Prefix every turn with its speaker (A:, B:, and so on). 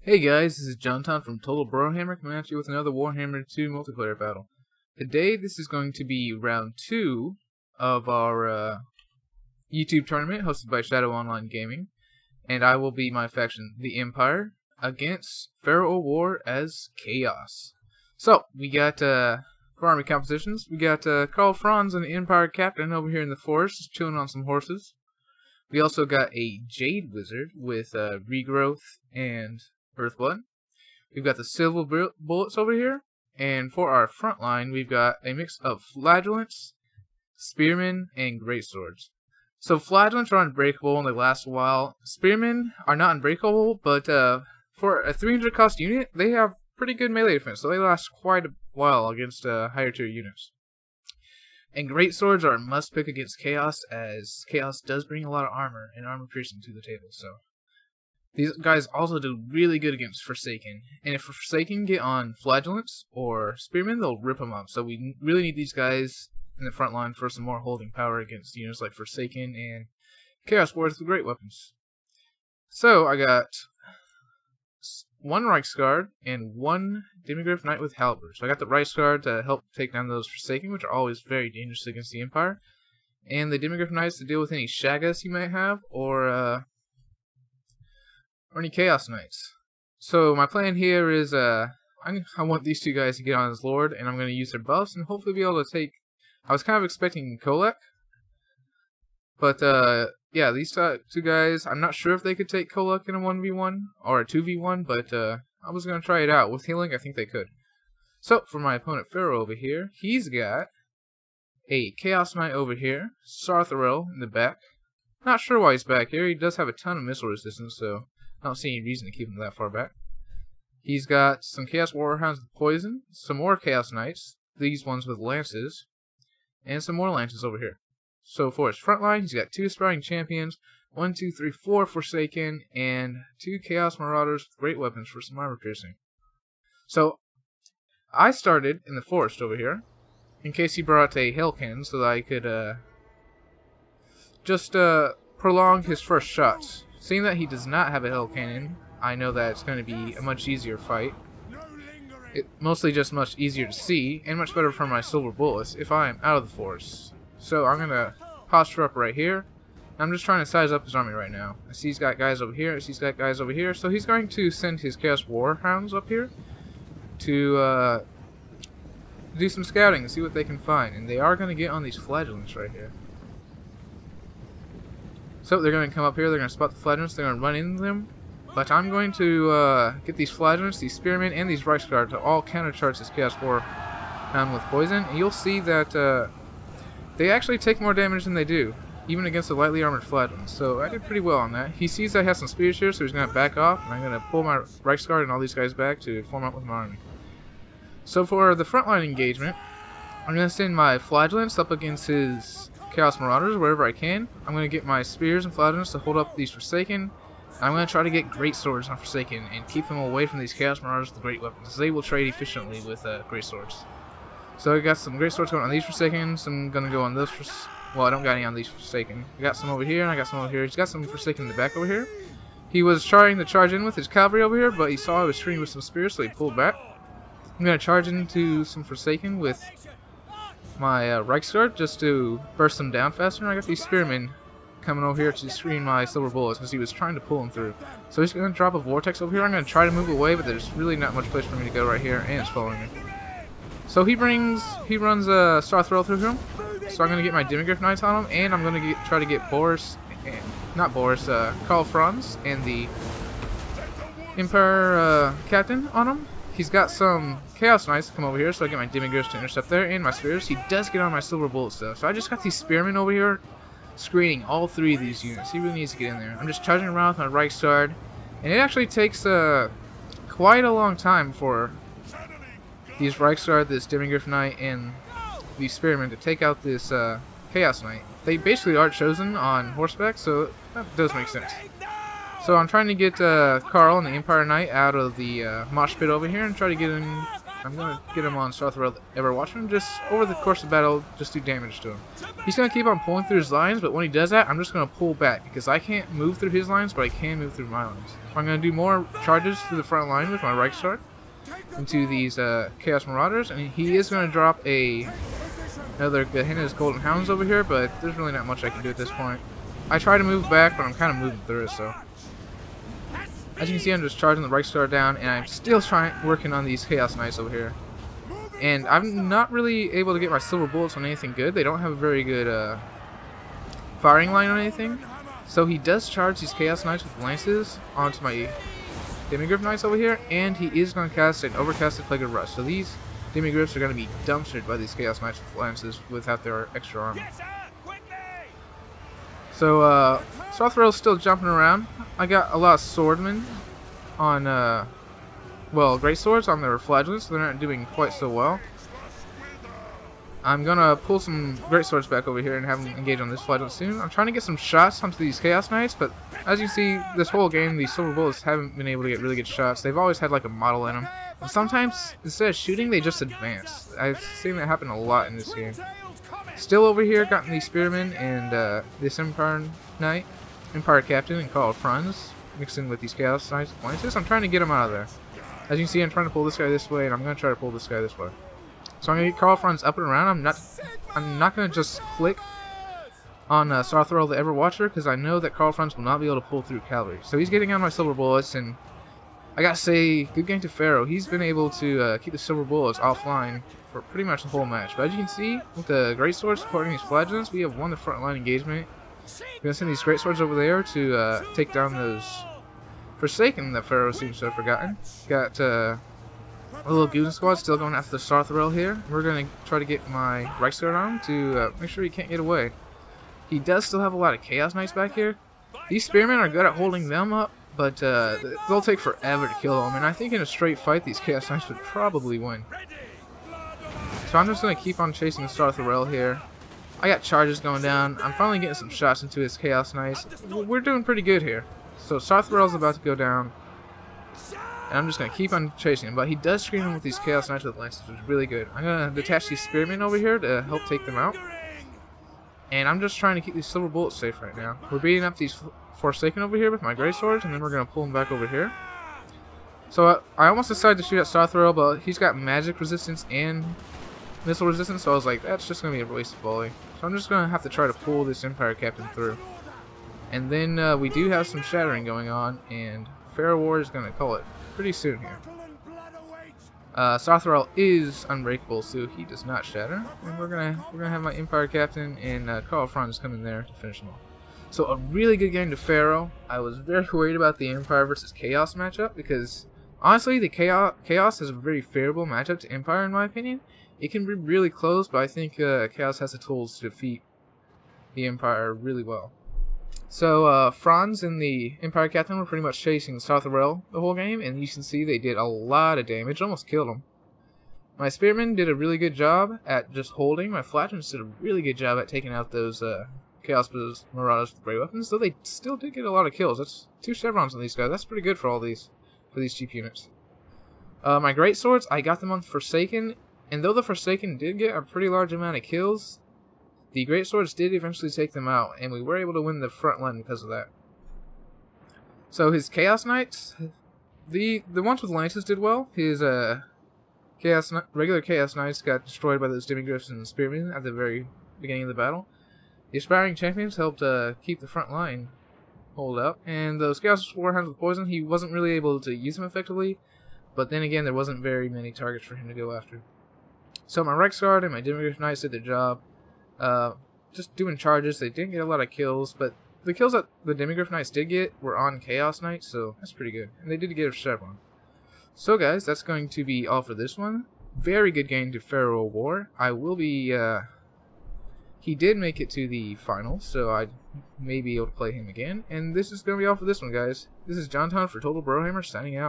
A: Hey guys, this is JonTaun from Total Brohammer coming at you with another Warhammer 2 multiplayer battle. Today, this is going to be round 2 of our YouTube tournament hosted by Shadow Online Gaming, and I will be my faction, the Empire, against PharaohOWar as Chaos. So, we got for army compositions, we got Karl Franz and the Empire Captain over here in the forest, chilling on some horses. We also got a Jade Wizard with Regrowth and Earthblood. We've got the Silver Bullets over here, and for our front line, we've got a mix of Flagellants, Spearmen, and Greatswords. So Flagellants are unbreakable and they last a while. Spearmen are not unbreakable, but for a 300 cost unit, they have pretty good melee defense, so they last quite a while against higher tier units. And Greatswords are a must pick against Chaos, as Chaos does bring a lot of armor and armor piercing to the table, so these guys also do really good against Forsaken. And if Forsaken get on Flagellants or Spearmen, they'll rip them up. So we really need these guys in the front line for some more holding power against units like Forsaken and Chaos Warriors with great weapons. So I got one Reichsguard and one Demigryph Knight with Halberd. So I got the Reichsguard to help take down those Forsaken, which are always very dangerous against the Empire. And the Demigryph Knights to deal with any Shagas you might have, or any Chaos Knights. So my plan here is I want these two guys to get on as Lord, and I'm going to use their buffs and hopefully be able to take... I was kind of expecting Kolek, but yeah, these two guys, I'm not sure if they could take Kolek in a 1v1 or a 2v1, but I was going to try it out. With healing, I think they could. So for my opponent Pharaoh over here, he's got a Chaos Knight over here, Sartharel in the back. Not sure why he's back here. He does have a ton of missile resistance, so I don't see any reason to keep him that far back. He's got some Chaos Warhounds with poison, some more Chaos Knights, these ones with lances, and some more lances over here. So for his front line, he's got 2 Aspiring Champions, 1, 2, 3, 4 Forsaken, and 2 Chaos Marauders with great weapons for some armor piercing. So I started in the forest over here, in case he brought a Hell Cannon so that I could just prolong his first shots. Seeing that he does not have a Hell Cannon, I know that it's going to be a much easier fight. Mostly just much easier to see, and much better for my Silver Bullets if I am out of the forest. So I'm going to posture up right here. I'm just trying to size up his army right now. I see he's got guys over here, I see he's got guys over here, so he's going to send his Chaos Warhounds up here to do some scouting and see what they can find. And they are going to get on these Flagellants right here. So they're going to come up here, they're going to spot the Flagellants, they're going to run into them. But I'm going to get these Flagellants, these Spearmen, and these Reichsguard to all countercharge this Chaos Warhound with poison. And you'll see that they actually take more damage than they do, even against the lightly armored Flagellants. So I did pretty well on that. He sees I have some spears here, so he's going to back off. And I'm going to pull my Reichsguard and all these guys back to form up with my army. So for the frontline engagement, I'm going to send my Flagellants up against his Chaos Marauders wherever I can. I'm going to get my Spears and Flagellants to hold up these Forsaken. I'm going to try to get Great Swords on Forsaken and keep them away from these Chaos Marauders with great weapons. They will trade efficiently with Great Swords. So I got some Great Swords going on these Forsaken, some going to go on those well, I don't got any on these Forsaken. I got some over here, and I got some over here. He's got some Forsaken in the back over here. He was trying to charge in with his cavalry over here, but he saw I was shooting with some spears, so he pulled back. I'm going to charge into some Forsaken with my Reichsguard just to burst them down faster. And I got these Spearmen coming over here to screen my Silver Bullets because he was trying to pull them through. So he's going to drop a Vortex over here. I'm going to try to move away, but there's really not much place for me to go right here, and it's following me. So he runs Sartharel through him. So I'm going to get my Demigryph Knights on him, and I'm going to try to get Karl Franz and the Empire Captain on him. He's got some Chaos Knights to come over here, so I get my Demigryphs to intercept there, and my Spears. He does get on my Silver Bullets though, so I just got these Spearmen over here screening all 3 of these units. He really needs to get in there. I'm just charging around with my Reichsguard, and it actually takes quite a long time for these Reichsguard, this Demigryph Knight, and these Spearmen to take out this Chaos Knight. They basically are chosen on horseback, so that does make sense. So I'm trying to get Karl and the Empire Knight out of the mosh pit over here and try to get him I'm going to get him on Starthrail Everwatcher and just, over the course of the battle, just do damage to him. He's going to keep on pulling through his lines, but when he does that, I'm just going to pull back, because I can't move through his lines, but I can move through my lines. So I'm going to do more charges through the front line with my Reichsguard into these Chaos Marauders, and he is going to drop another good hit of his Golden Hounds over here, but there's really not much I can do at this point. I try to move back, but I'm kind of moving through it, so. As you can see, I'm just charging the Reichsguard down, and I'm still working on these Chaos Knights over here. And I'm not really able to get my silver bullets on anything good. They don't have a very good firing line on anything. So he does charge these Chaos Knights with lances onto my Demigryph Knights over here, and he is going to cast an Overcasted Plague of Rust. So these Demigryphs are going to be dumpstered by these Chaos Knights with lances without their extra armor. So, Starthrail's still jumping around. I got a lot of swordmen on, well, great swords on their flagellants, so they're not doing quite so well. I'm gonna pull some great swords back over here and have them engage on this flagellant soon. I'm trying to get some shots onto these Chaos Knights, but as you see, this whole game, these silver bullets haven't been able to get really good shots. They've always had like a model in them. And sometimes, instead of shooting, they just advance. I've seen that happen a lot in this game. Still over here, got the Spearmen and this Empire Knight, Empire Captain, and Karl Franz, mixed in with these Chaos Knights with lances. I'm trying to get them out of there. As you can see, I'm trying to pull this guy this way, and I'm going to try to pull this guy this way. So I'm going to get Karl Franz up and around. I'm not going to just click on Starthrail the Everwatcher, because I know that Karl Franz will not be able to pull through cavalry. So he's getting on my silver bullets, and I gotta say, good game to Pharaoh. He's been able to keep the silver bullets offline for pretty much the whole match. But as you can see, with the great swords supporting these flagellants, we have won the front line engagement. We're gonna send these great swords over there to take down those Forsaken that Pharaoh seems to have forgotten. Got a little Goon Squad still going after the Starthrail here. We're gonna try to get my Reichsguard on to make sure he can't get away. He does still have a lot of Chaos Knights back here. These Spearmen are good at holding them up, but they'll take forever to kill them. And I think in a straight fight, these Chaos Knights would probably win. So I'm just going to keep on chasing the Starthrail here. I got charges going down. I'm finally getting some shots into his Chaos Knights. We're doing pretty good here. So Starthrail's about to go down. And I'm just going to keep on chasing him. But he does screen him with these Chaos Knights with lances, which is really good. I'm going to detach these Spearmen over here to help take them out. And I'm just trying to keep these silver bullets safe right now. We're beating up these Forsaken over here with my great swords, and then we're going to pull them back over here. So I almost decided to shoot at Starthrail, but he's got magic resistance and missile resistance, so I was like, that's just going to be a waste of volley. So I'm just going to have to try to pull this Empire Captain through. And then we do have some shattering going on, and PharaohOWar is going to call it pretty soon here. Starthrail is unbreakable, so he does not shatter. And we're gonna have my Empire Captain and Karl Franz come in there to finish him off. So a really good game to Pharaoh. I was very worried about the Empire versus Chaos matchup, because honestly, the Chaos is a very favorable matchup to Empire in my opinion. It can be really close, but I think Chaos has the tools to defeat the Empire really well. So Franz and the Empire Captain were pretty much chasing Starthrail the whole game, and you can see they did a lot of damage, almost killed him. My Spearmen did a really good job at just holding. My Flagellants did a really good job at taking out those Chaos Marauders with great weapons, though they still did get a lot of kills. That's 2 chevrons on these guys. That's pretty good for these cheap units. My great swords, I got them on Forsaken, and though the Forsaken did get a pretty large amount of kills, the great swords did eventually take them out, and we were able to win the front line because of that. So his Chaos Knights, the ones with lances did well. His regular Chaos Knights got destroyed by those Demigryphs and Spearmen at the very beginning of the battle. The Aspiring Champions helped keep the front line hold up, and those Chaos Warhounds with poison, he wasn't really able to use them effectively, but then again, there wasn't very many targets for him to go after. So my Reichsguard and my Demigryph Knights did their job. Just doing charges. They didn't get a lot of kills, but the kills that the Demigryph Knights did get were on Chaos Knights, so that's pretty good. And they did get a chevron. So guys, that's going to be all for this one. Very good game to PharaohOWar. I will be, he did make it to the finals, so I may be able to play him again. And this is going to be all for this one, guys. This is JonTaun for Total Brohammer, signing out.